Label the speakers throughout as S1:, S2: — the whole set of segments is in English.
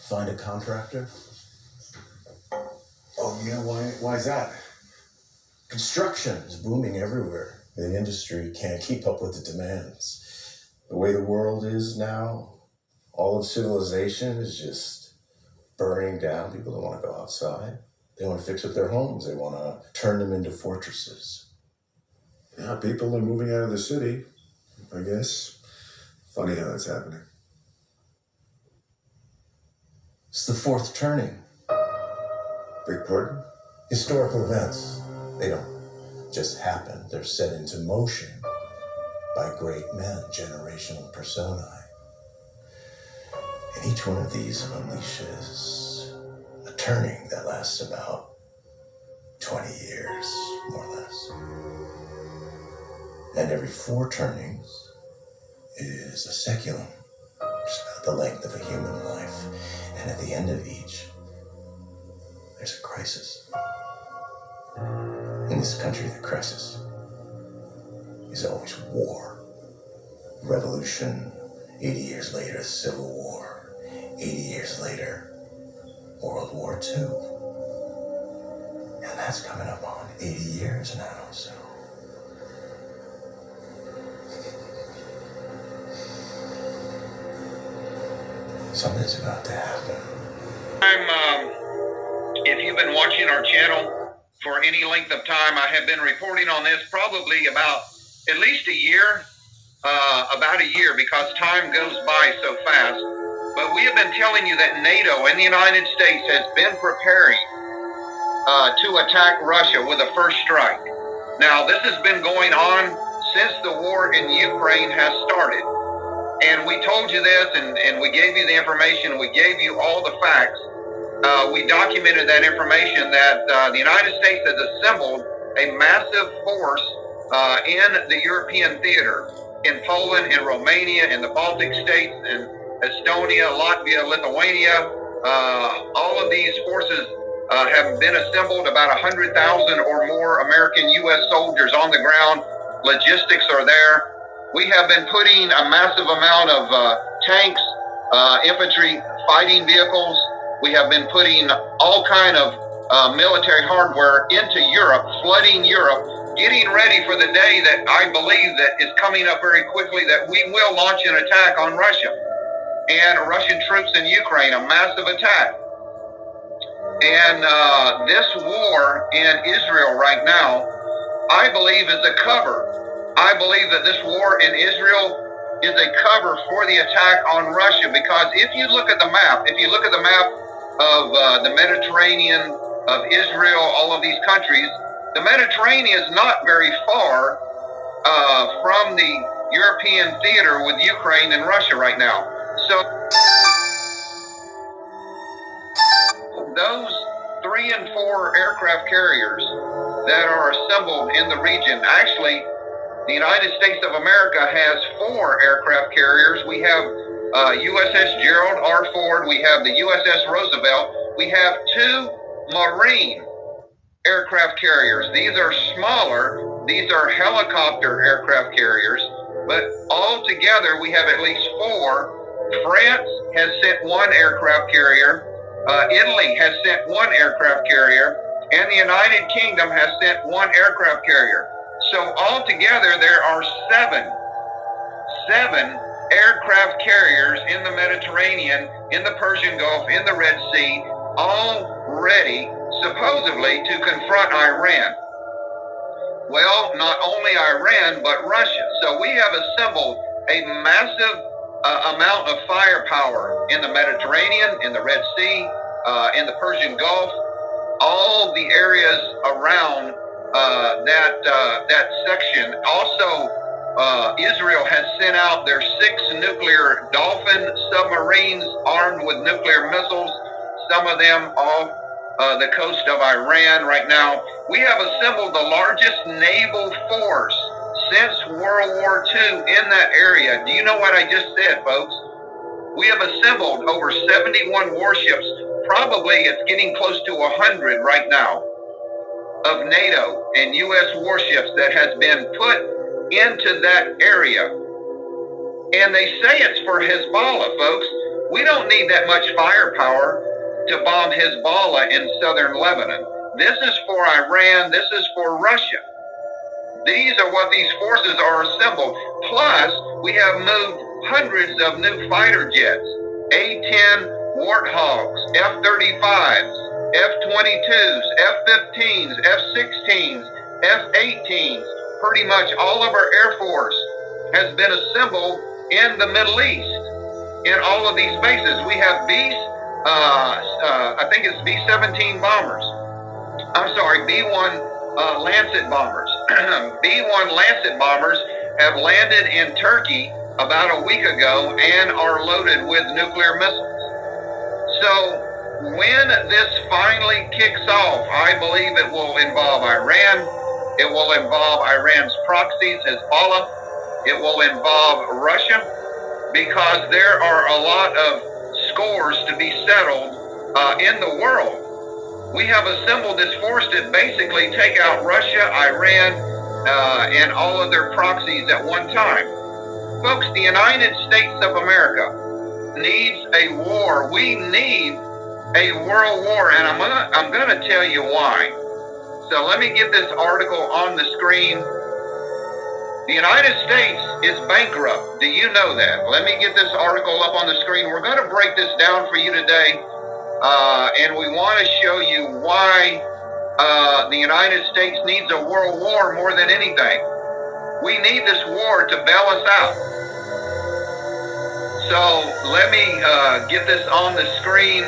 S1: Find a contractor?
S2: Oh yeah, why is that?
S1: Construction is booming everywhere. The industry can't keep up with the demands. The way the world is now, all of civilization is just burning down. People don't want to go outside. They want to fix up their homes. They want to turn them into fortresses.
S2: Yeah, people are moving out of the city, I guess. Funny how that's happening.
S1: It's the fourth turning.
S2: Beg pardon?
S1: Historical events, they don't just happen. They're set into motion by great men, generational personae. And each one of these unleashes a turning that lasts about 20 years, more or less. And every four turnings is a seculum, just about the length of a human life. And at the end of each, there's a crisis. In this country, the crisis is always war. Revolution, 80 years later, Civil War. 80 years later, World War II. And that's coming up on 80 years now, so. Something's about to happen.
S3: If you've been watching our channel for any length of time, I have been reporting on this probably about at least a year, because time goes by so fast. But we have been telling you that NATO and the United States has been preparing to attack Russia with a first strike. Now, this has been going on since the war in Ukraine has started. And we told you this, and we gave you the information, we gave you all the facts. We documented that information that the United States has assembled a massive force in the European theater, in Poland, in Romania, in the Baltic states, in Estonia, Latvia, Lithuania. All of these forces have been assembled, about 100,000 or more American U.S. soldiers on the ground. Logistics are there. We have been putting a massive amount of tanks, infantry, fighting vehicles. We have been putting all kind of military hardware into Europe, flooding Europe, getting ready for the day that I believe that is coming up very quickly, that we will launch an attack on Russia and Russian troops in Ukraine, a massive attack. And this war in Israel right now, I believe is a cover. I believe that this war in Israel is a cover for the attack on Russia, because if you look at the map, of the Mediterranean, of Israel, all of these countries, the Mediterranean is not very far from the European theater with Ukraine and Russia right now. So those 3 and 4 aircraft carriers that are assembled in the region, actually, the United States of America has 4 aircraft carriers. We have USS Gerald R. Ford. We have the USS Roosevelt. We have 2 Marine aircraft carriers. These are smaller. These are helicopter aircraft carriers. But all together, we have at least 4. France has sent 1 aircraft carrier. Italy has sent 1 aircraft carrier. and the United Kingdom has sent 1 aircraft carrier. So altogether, there are seven aircraft carriers in the Mediterranean, in the Persian Gulf, in the Red Sea, all ready, supposedly, to confront Iran. Well, not only Iran, but Russia. So we have assembled a massive amount of firepower in the Mediterranean, in the Red Sea, in the Persian Gulf, all the areas around that section. Also, Israel has sent out their 6 nuclear Dolphin submarines armed with nuclear missiles, some of them off the coast of Iran right now. We have assembled the largest naval force since World War II in that area. Do you know what I just said, folks? We have assembled over 71 warships. Probably it's getting close to 100 right now of NATO and U.S. warships that has been put into that area. And they say it's for Hezbollah, folks. We don't need that much firepower to bomb Hezbollah in southern Lebanon. This is for Iran. This is for Russia. These are what these forces are assembled. Plus, we have moved hundreds of new fighter jets, A-10 Warthogs, F-35s, F-22s, F-15s, F-16s, F-18s. Pretty much all of our Air Force has been assembled in the Middle East in all of these bases. We have I think it's B-17 bombers. I'm sorry, B-1 Lancet bombers. B-1 Lancet bombers have landed in Turkey about a week ago and are loaded with nuclear missiles. So when this finally kicks off, I believe it will involve Iran. It will involve Iran's proxies, Hezbollah. It will involve Russia, because there are a lot of scores to be settled in the world. We have assembled this force to basically take out Russia, Iran, and all of their proxies at one time. Folks, the United States of America needs a war. We need a world war, and I'm going to tell you why. So let me get this article on the screen. The United States is bankrupt. Do you know that? Let me get this article up on the screen. We're going to break this down for you today, and we want to show you why the United States needs a world war more than anything. We need this war to bail us out. So let me get this on the screen.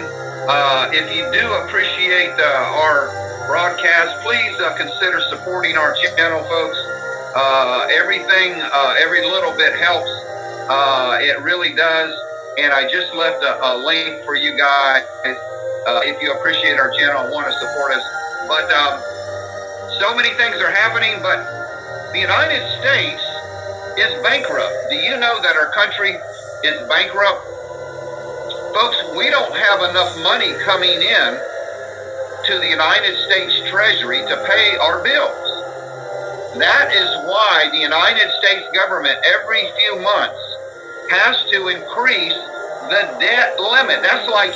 S3: If you do appreciate our broadcast, please consider supporting our channel, folks. Everything, every little bit helps. It really does. And I just left a link for you guys. If you appreciate our channel and want to support us. But so many things are happening, but the United States is bankrupt. Do you know that our country is bankrupt? Folks, we don't have enough money coming in to the United States Treasury to pay our bills. That is why the United States government every few months has to increase the debt limit. That's like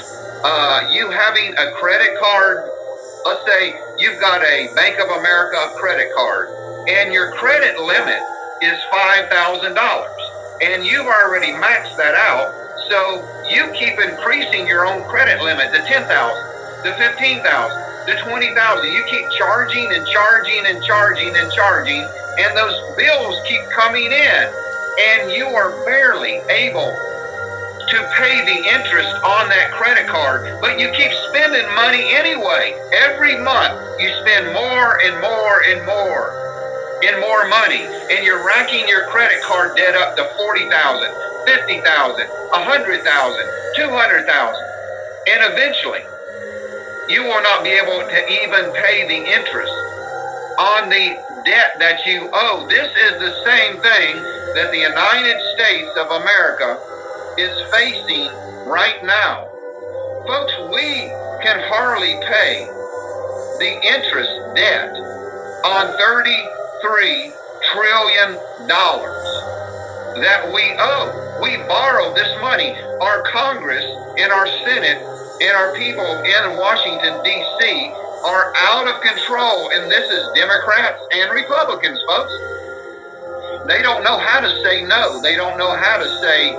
S3: you having a credit card. Let's say you've got a Bank of America credit card and your credit limit is $5,000 and you've already maxed that out. So you keep increasing your own credit limit to $10,000, to $15,000, to $20,000. You keep charging and charging and charging and charging, and those bills keep coming in, and you are barely able to pay the interest on that credit card, but you keep spending money anyway. Every month you spend more and more and more and more money, and you're racking your credit card debt up to $40,000, $50,000, $100,000, $200,000, and eventually you will not be able to even pay the interest on the debt that you owe. This is the same thing that the United States of America is facing right now. Folks, we can hardly pay the interest debt on $33 trillion that we owe. We borrowed this money. Our Congress and our Senate and our people in Washington, D.C. are out of control, and this is Democrats and Republicans, folks. They don't know how to say no. They don't know how to say,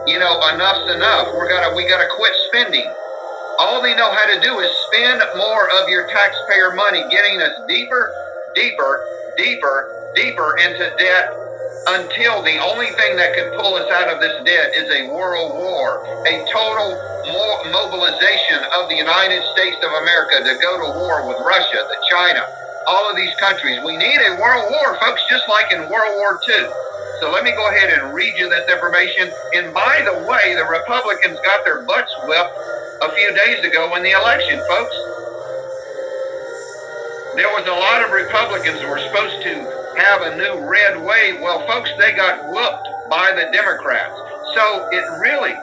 S3: enough's enough. We gotta quit spending. All they know how to do is spend more of your taxpayer money, getting us deeper, deeper, deeper, deeper into debt, until the only thing that could pull us out of this debt is a world war, a total mobilization of the United States of America to go to war with Russia, China, all of these countries. We need a world war, folks, just like in World War II. So let me go ahead and read you this information. And by the way, the Republicans got their butts whipped a few days ago in the election, folks. There was a lot of Republicans who were supposed to have a new red wave. Well, folks, they got whooped by the Democrats. So it really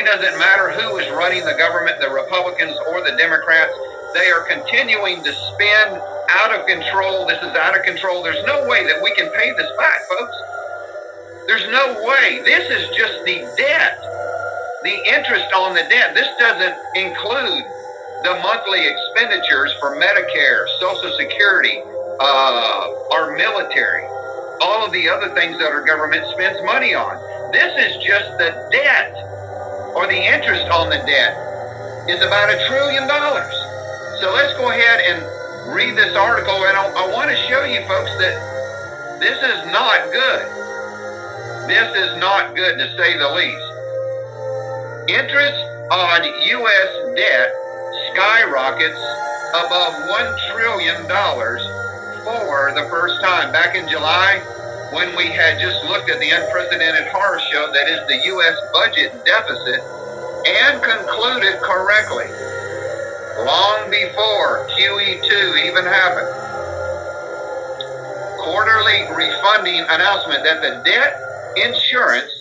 S3: doesn't matter who is running the government, the Republicans or the Democrats. They are continuing to spend out of control. This is out of control. There's no way that we can pay this back, folks. There's no way. This is just the debt, the interest on the debt. This doesn't include the monthly expenditures for Medicare, Social Security, our military, all of the other things that our government spends money on. This is just the debt, or the interest on the debt is about $1 trillion. So let's go ahead and read this article, and I want to show you folks that this is not good. This is not good, to say the least. Interest on U.S. debt skyrockets above $1 trillion for the first time. Back in July, when we had just looked at the unprecedented horror show that is the U.S. budget deficit, and concluded correctly, long before QE2 even happened. Quarterly refunding announcement that the debt insurance